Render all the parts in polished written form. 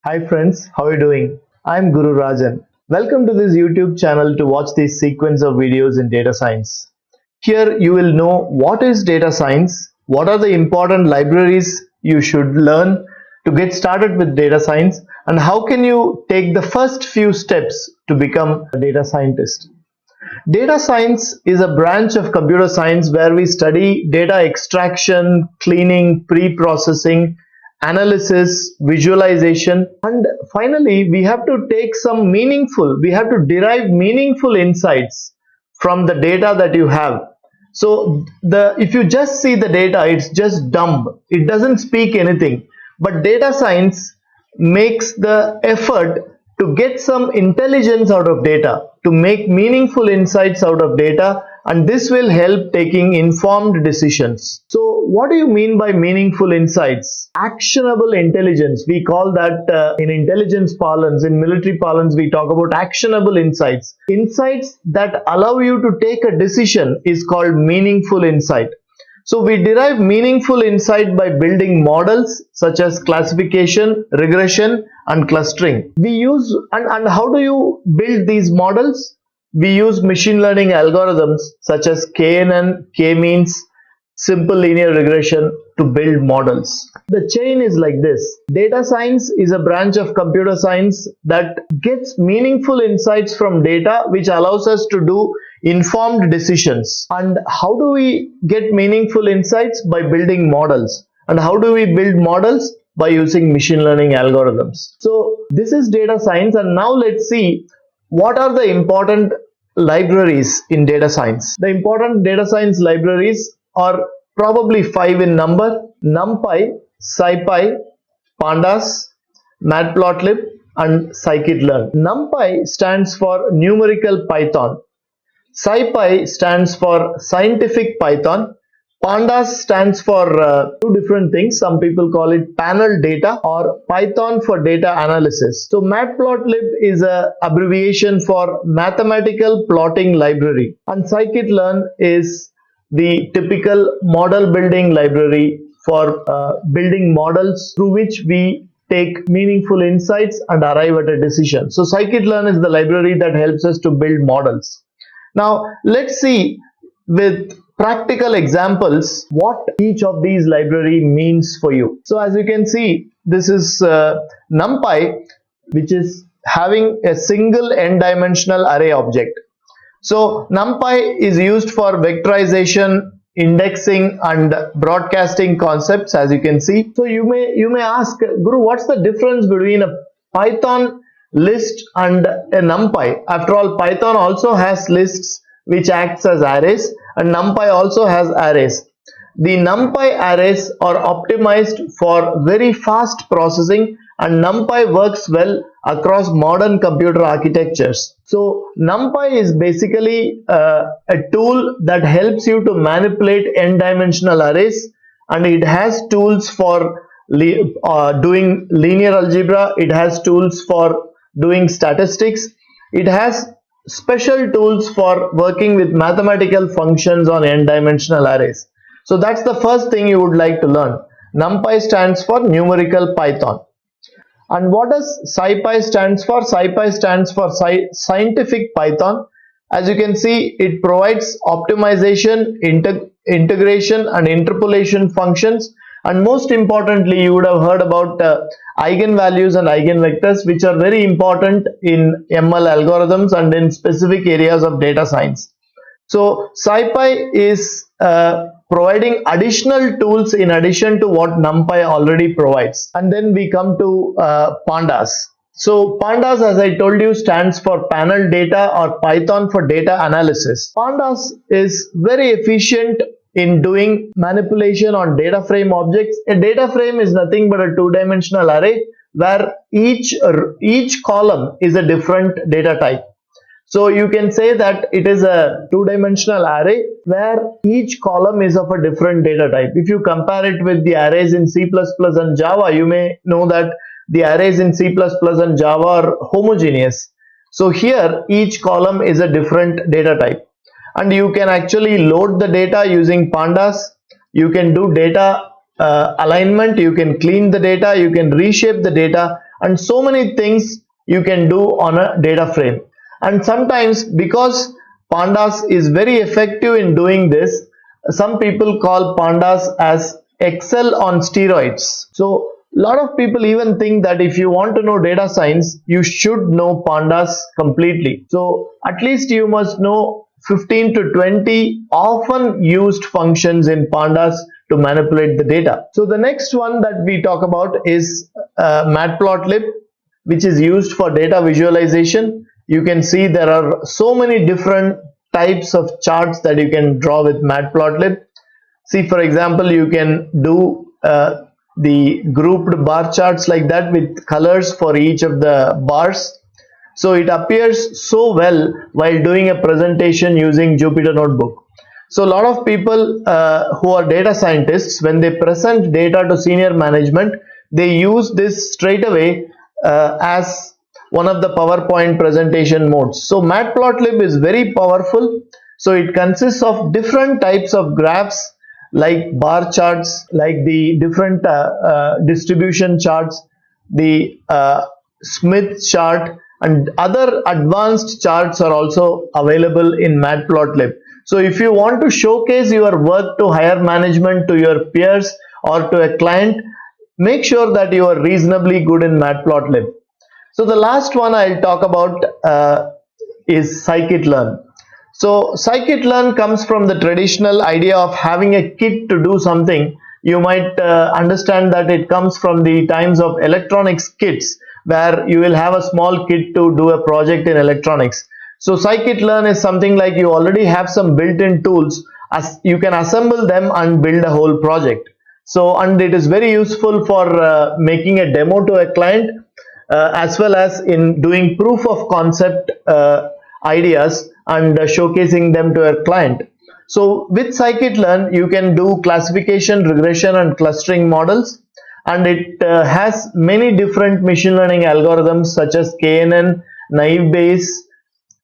Hi friends, how are you doing? I'm Guru Rajan. Welcome to this YouTube channel to watch this sequence of videos in data science. Here you will know what is data science, what are the important libraries you should learn to get started with data science, and how can you take the first few steps to become a data scientist. Data science is a branch of computer science where we study data extraction, cleaning, pre-processing, analysis, visualization, and finally we have to derive meaningful insights from the data that you have. So if you just see the data, it's just dumb. It doesn't speak anything. But data science makes the effort to get some intelligence out of data, to make meaningful insights out of data, and this will help taking informed decisions. So what do you mean by meaningful insights? Actionable intelligence, we call that in intelligence parlance. In military parlance, we talk about actionable insights. Insights that allow you to take a decision is called meaningful insight. So we derive meaningful insight by building models such as classification, regression, and clustering. And how do you build these models? We use machine learning algorithms such as KNN, K-means, simple linear regression to build models. The chain is like this. Data science is a branch of computer science that gets meaningful insights from data, which allows us to do informed decisions. And how do we get meaningful insights? By building models. And how do we build models? By using machine learning algorithms. So this is data science, and now let's see what are the important libraries in data science. The important data science libraries are probably 5 in number: NumPy, SciPy, Pandas, Matplotlib, and scikit-learn. NumPy stands for numerical Python. SciPy stands for scientific Python. Pandas stands for two different things. Some people call it panel data or Python for data analysis. So Matplotlib is an abbreviation for mathematical plotting library, and scikit-learn is the typical model building library for building models through which we take meaningful insights and arrive at a decision. So scikit-learn is the library that helps us to build models. Now let's see with practical examples what each of these library means for you. So as you can see, this is NumPy, which is having a single n-dimensional array object. So NumPy is used for vectorization, indexing, and broadcasting concepts, as you can see. So you may ask, Guru, what's the difference between a Python list and a NumPy? After all, Python also has lists which acts as arrays, and NumPy also has arrays. The NumPy arrays are optimized for very fast processing, and NumPy works well across modern computer architectures. So NumPy is basically a tool that helps you to manipulate n-dimensional arrays, and it has tools for doing linear algebra. It has tools for doing statistics. It has special tools for working with mathematical functions on n-dimensional arrays. So that's the first thing you would like to learn. NumPy stands for numerical Python. And what does SciPy stands for? SciPy stands for scientific Python. As you can see, it provides optimization, integration, and interpolation functions. And most importantly, you would have heard about eigenvalues and eigenvectors, which are very important in ML algorithms and in specific areas of data science. So SciPy is providing additional tools in addition to what NumPy already provides. And then we come to Pandas. So Pandas, as I told you, stands for panel data or Python for data analysis. Pandas is very efficient in doing manipulation on data frame objects. A data frame is nothing but a two-dimensional array where each column is a different data type. So you can say that it is a two-dimensional array where each column is of a different data type. If you compare it with the arrays in C++ and Java, you may know that the arrays in C++ and Java are homogeneous. So here each column is a different data type, and you can actually load the data using Pandas. You can do data alignment, you can clean the data, you can reshape the data, and so many things you can do on a data frame. And sometimes, because pandas is very effective in doing this, some people call pandas as Excel on steroids. So a lot of people even think that if you want to know data science, you should know pandas completely. So at least you must know 15 to 20 often used functions in pandas to manipulate the data. So the next one that we talk about is Matplotlib, which is used for data visualization. You can see there are so many different types of charts that you can draw with Matplotlib. See, for example, you can do the grouped bar charts like that with colors for each of the bars. So it appears so well while doing a presentation using Jupyter Notebook. So a lot of people who are data scientists, when they present data to senior management, they use this straight away as one of the PowerPoint presentation modes. So Matplotlib is very powerful. So it consists of different types of graphs, like bar charts, like the different distribution charts, the Smith chart, and other advanced charts are also available in Matplotlib. So if you want to showcase your work to higher management, to your peers, or to a client, make sure that you are reasonably good in Matplotlib. So the last one I'll talk about is scikit-learn. So scikit-learn comes from the traditional idea of having a kit to do something. You might understand that it comes from the times of electronics kits, where you will have a small kit to do a project in electronics. So scikit-learn is something like you already have some built-in tools, as you can assemble them and build a whole project. So, and it is very useful for making a demo to a client, as well as in doing proof of concept ideas and showcasing them to a client. So with scikit-learn, you can do classification, regression, and clustering models, and it has many different machine learning algorithms such as KNN, naive Bayes,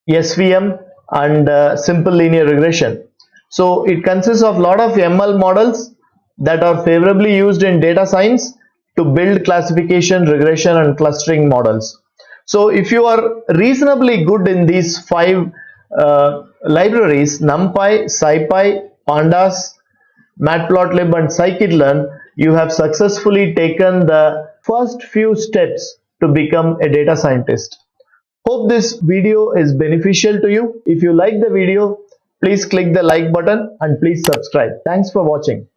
SVM, and simple linear regression. So it consists of a lot of ML models that are favorably used in data science to build classification, regression, and clustering models. So if you are reasonably good in these 5 libraries, NumPy, SciPy, Pandas, Matplotlib, and scikit-learn, you have successfully taken the first few steps to become a data scientist. Hope this video is beneficial to you. If you like the video, please click the like button and please subscribe. Thanks for watching.